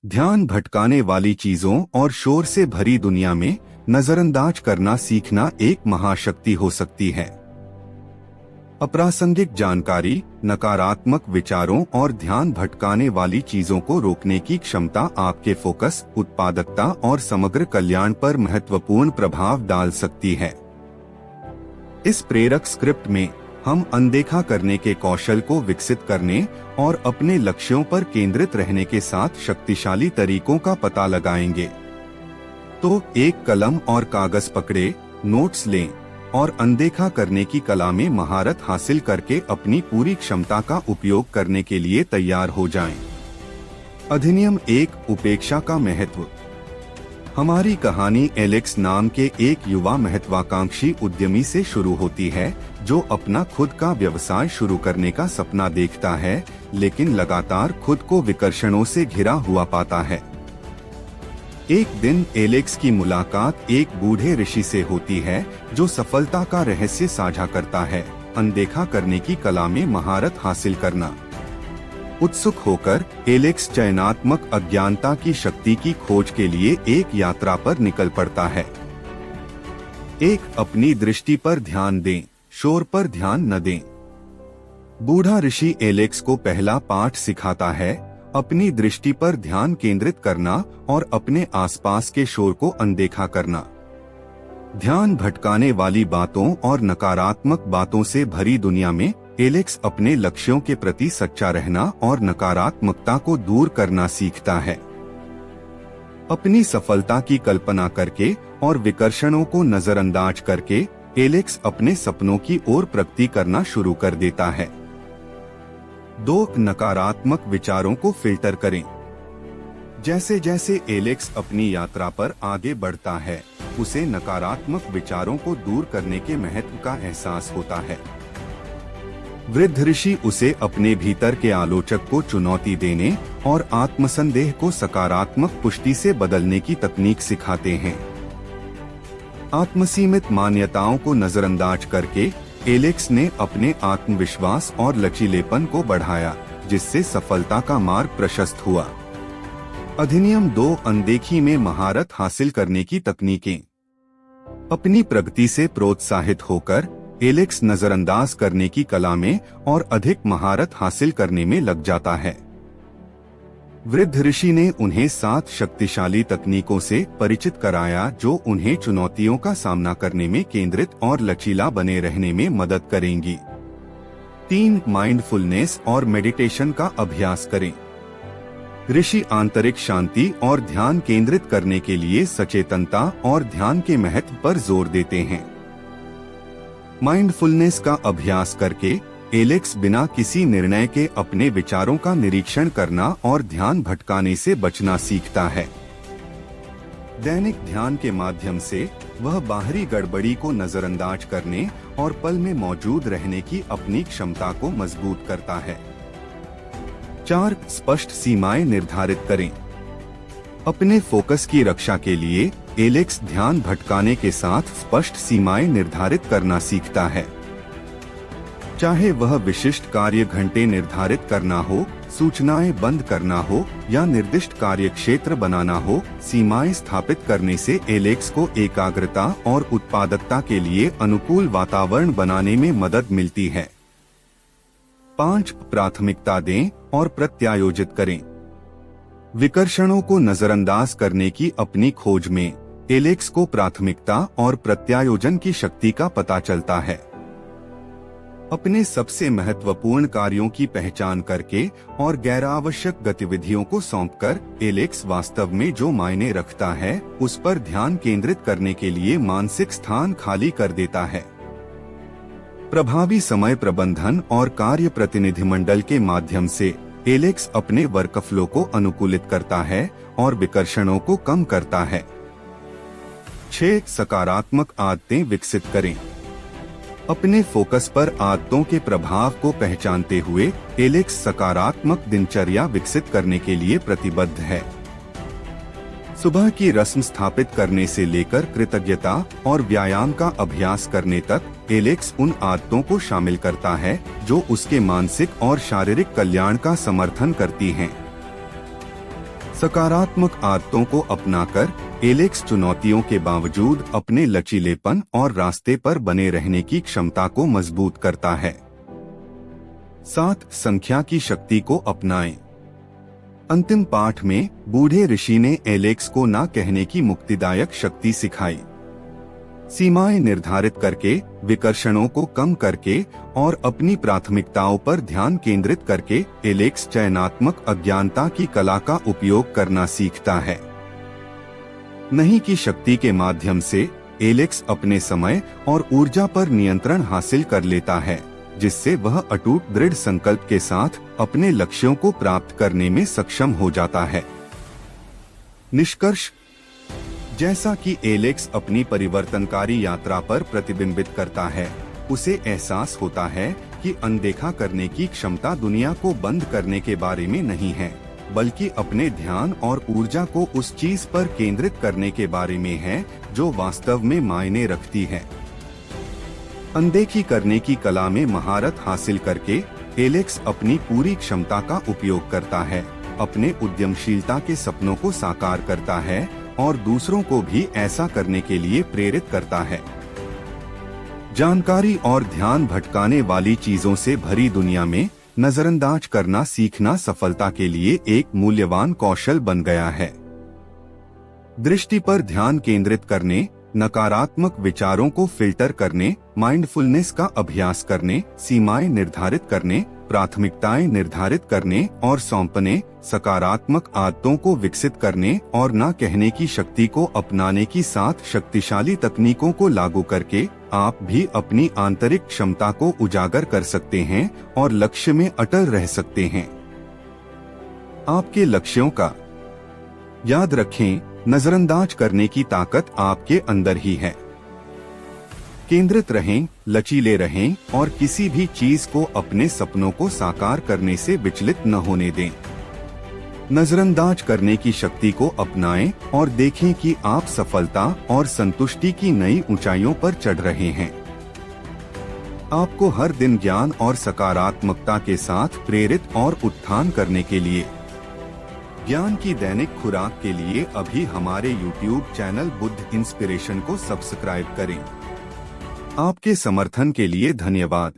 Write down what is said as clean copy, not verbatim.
ध्यान भटकाने वाली चीजों और शोर से भरी दुनिया में नजरअंदाज करना सीखना एक महाशक्ति हो सकती है। अप्रासंगिक जानकारी, नकारात्मक विचारों और ध्यान भटकाने वाली चीजों को रोकने की क्षमता आपके फोकस, उत्पादकता और समग्र कल्याण पर महत्वपूर्ण प्रभाव डाल सकती है। इस प्रेरक स्क्रिप्ट में हम अनदेखा करने के कौशल को विकसित करने और अपने लक्ष्यों पर केंद्रित रहने के साथ शक्तिशाली तरीकों का पता लगाएंगे। तो एक कलम और कागज पकड़े, नोट्स लें और अनदेखा करने की कला में महारत हासिल करके अपनी पूरी क्षमता का उपयोग करने के लिए तैयार हो जाएं। अधिनियम 1, उपेक्षा का महत्व। हमारी कहानी एलेक्स नाम के एक युवा महत्वाकांक्षी उद्यमी से शुरू होती है, जो अपना खुद का व्यवसाय शुरू करने का सपना देखता है, लेकिन लगातार खुद को विकर्षणों से घिरा हुआ पाता है। एक दिन एलेक्स की मुलाकात एक बूढ़े ऋषि से होती है, जो सफलता का रहस्य साझा करता है, अनदेखा करने की कला में महारत हासिल करना। उत्सुक होकर एलेक्स चयनात्मक अज्ञानता की शक्ति की खोज के लिए एक यात्रा पर निकल पड़ता है। एक, अपनी दृष्टि पर ध्यान दें, शोर पर ध्यान न दें। बूढ़ा ऋषि एलेक्स को पहला पाठ सिखाता है, अपनी दृष्टि पर ध्यान केंद्रित करना और अपने आसपास के शोर को अनदेखा करना। ध्यान भटकाने वाली बातों और नकारात्मक बातों से भरी दुनिया में एलेक्स अपने लक्ष्यों के प्रति सच्चा रहना और नकारात्मकता को दूर करना सीखता है। अपनी सफलता की कल्पना करके और विकर्षणों को नजरअंदाज करके एलेक्स अपने सपनों की ओर प्रगति करना शुरू कर देता है। 2, नकारात्मक विचारों को फिल्टर करें। जैसे जैसे एलेक्स अपनी यात्रा पर आगे बढ़ता है, उसे नकारात्मक विचारों को दूर करने के महत्व का एहसास होता है। वृद्ध ऋषि उसे अपने भीतर के आलोचक को चुनौती देने और आत्मसंदेह को सकारात्मक पुष्टि से बदलने की तकनीक सिखाते हैं। आत्मसीमित मान्यताओं को नजरअंदाज करके एलेक्स ने अपने आत्मविश्वास और लचीलेपन को बढ़ाया, जिससे सफलता का मार्ग प्रशस्त हुआ। अधिनियम 2, अनदेखी में महारत हासिल करने की तकनीकें। अपनी प्रगति से प्रोत्साहित होकर एलेक्स नजरअंदाज करने की कला में और अधिक महारत हासिल करने में लग जाता है। वृद्ध ऋषि ने उन्हें 7 शक्तिशाली तकनीकों से परिचित कराया, जो उन्हें चुनौतियों का सामना करने में केंद्रित और लचीला बने रहने में मदद करेंगी। 3, माइंडफुलनेस और मेडिटेशन का अभ्यास करें। ऋषि आंतरिक शांति और ध्यान केंद्रित करने के लिए सचेतनता और ध्यान के महत्व पर जोर देते हैं। माइंडफुलनेस का अभ्यास करके एलेक्स बिना किसी निर्णय के अपने विचारों का निरीक्षण करना और ध्यान भटकाने से बचना सीखता है। दैनिक ध्यान के माध्यम से वह बाहरी गड़बड़ी को नजरअंदाज करने और पल में मौजूद रहने की अपनी क्षमता को मजबूत करता है। 4, स्पष्ट सीमाएं निर्धारित करें। अपने फोकस की रक्षा के लिए एलेक्स ध्यान भटकाने के साथ स्पष्ट सीमाएं निर्धारित करना सीखता है। चाहे वह विशिष्ट कार्य घंटे निर्धारित करना हो, सूचनाएं बंद करना हो या निर्दिष्ट कार्य क्षेत्र बनाना हो, सीमाएं स्थापित करने से एलेक्स को एकाग्रता और उत्पादकता के लिए अनुकूल वातावरण बनाने में मदद मिलती है। 5, प्राथमिकता दें और प्रत्यायोजित करें। विकर्षणों को नजरअंदाज करने की अपनी खोज में एलेक्स को प्राथमिकता और प्रत्यायोजन की शक्ति का पता चलता है। अपने सबसे महत्वपूर्ण कार्यों की पहचान करके और गैरावश्यक गतिविधियों को सौंपकर एलेक्स वास्तव में जो मायने रखता है, उस पर ध्यान केंद्रित करने के लिए मानसिक स्थान खाली कर देता है। प्रभावी समय प्रबंधन और कार्य प्रतिनिधिमंडल के माध्यम से एलेक्स अपने वर्कफ्लो को अनुकूलित करता है और विकर्षणों को कम करता है। 6, सकारात्मक आदतें विकसित करें। अपने फोकस पर आदतों के प्रभाव को पहचानते हुए एलेक्स सकारात्मक दिनचर्या विकसित करने के लिए प्रतिबद्ध है। सुबह की रस्म स्थापित करने से लेकर कृतज्ञता और व्यायाम का अभ्यास करने तक एलेक्स उन आदतों को शामिल करता है जो उसके मानसिक और शारीरिक कल्याण का समर्थन करती हैं। सकारात्मक आदतों को अपनाकर एलेक्स चुनौतियों के बावजूद अपने लचीलेपन और रास्ते पर बने रहने की क्षमता को मजबूत करता है। 7 संख्या की शक्ति को अपनाएं। अंतिम पाठ में बूढ़े ऋषि ने एलेक्स को ना कहने की मुक्तिदायक शक्ति सिखाई। सीमाएं निर्धारित करके, विकर्षणों को कम करके और अपनी प्राथमिकताओं पर ध्यान केंद्रित करके एलेक्स चयनात्मक अज्ञानता की कला का उपयोग करना सीखता है। नहीं की शक्ति के माध्यम से एलेक्स अपने समय और ऊर्जा पर नियंत्रण हासिल कर लेता है, जिससे वह अटूट दृढ़ संकल्प के साथ अपने लक्ष्यों को प्राप्त करने में सक्षम हो जाता है। निष्कर्ष, जैसा कि एलेक्स अपनी परिवर्तनकारी यात्रा पर प्रतिबिंबित करता है, उसे एहसास होता है कि अनदेखा करने की क्षमता दुनिया को बंद करने के बारे में नहीं है, बल्कि अपने ध्यान और ऊर्जा को उस चीज पर केंद्रित करने के बारे में है जो वास्तव में मायने रखती है। अनदेखी करने की कला में महारत हासिल करके एलेक्स अपनी पूरी क्षमता का उपयोग करता है, अपने उद्यमशीलता के सपनों को साकार करता है और दूसरों को भी ऐसा करने के लिए प्रेरित करता है। जानकारी और ध्यान भटकाने वाली चीजों से भरी दुनिया में नजरअंदाज करना सीखना सफलता के लिए एक मूल्यवान कौशल बन गया है। दृष्टि पर ध्यान केंद्रित करने, नकारात्मक विचारों को फिल्टर करने, माइंडफुलनेस का अभ्यास करने, सीमाएं निर्धारित करने, प्राथमिकताएं निर्धारित करने और सौंपने, सकारात्मक आदतों को विकसित करने और ना कहने की शक्ति को अपनाने की 7 शक्तिशाली तकनीकों को लागू करके आप भी अपनी आंतरिक क्षमता को उजागर कर सकते हैं और लक्ष्य में अटल रह सकते हैं। आपके लक्ष्यों का याद रखें, नजरअंदाज करने की ताकत आपके अंदर ही है। केंद्रित रहें, लचीले रहें और किसी भी चीज को अपने सपनों को साकार करने से विचलित न होने दें। नजरअंदाज करने की शक्ति को अपनाएं और देखें कि आप सफलता और संतुष्टि की नई ऊंचाइयों पर चढ़ रहे हैं। आपको हर दिन ज्ञान और सकारात्मकता के साथ प्रेरित और उत्थान करने के लिए ज्ञान की दैनिक खुराक के लिए अभी हमारे YouTube चैनल बुद्ध इंस्पिरेशन को सब्सक्राइब करें। आपके समर्थन के लिए धन्यवाद।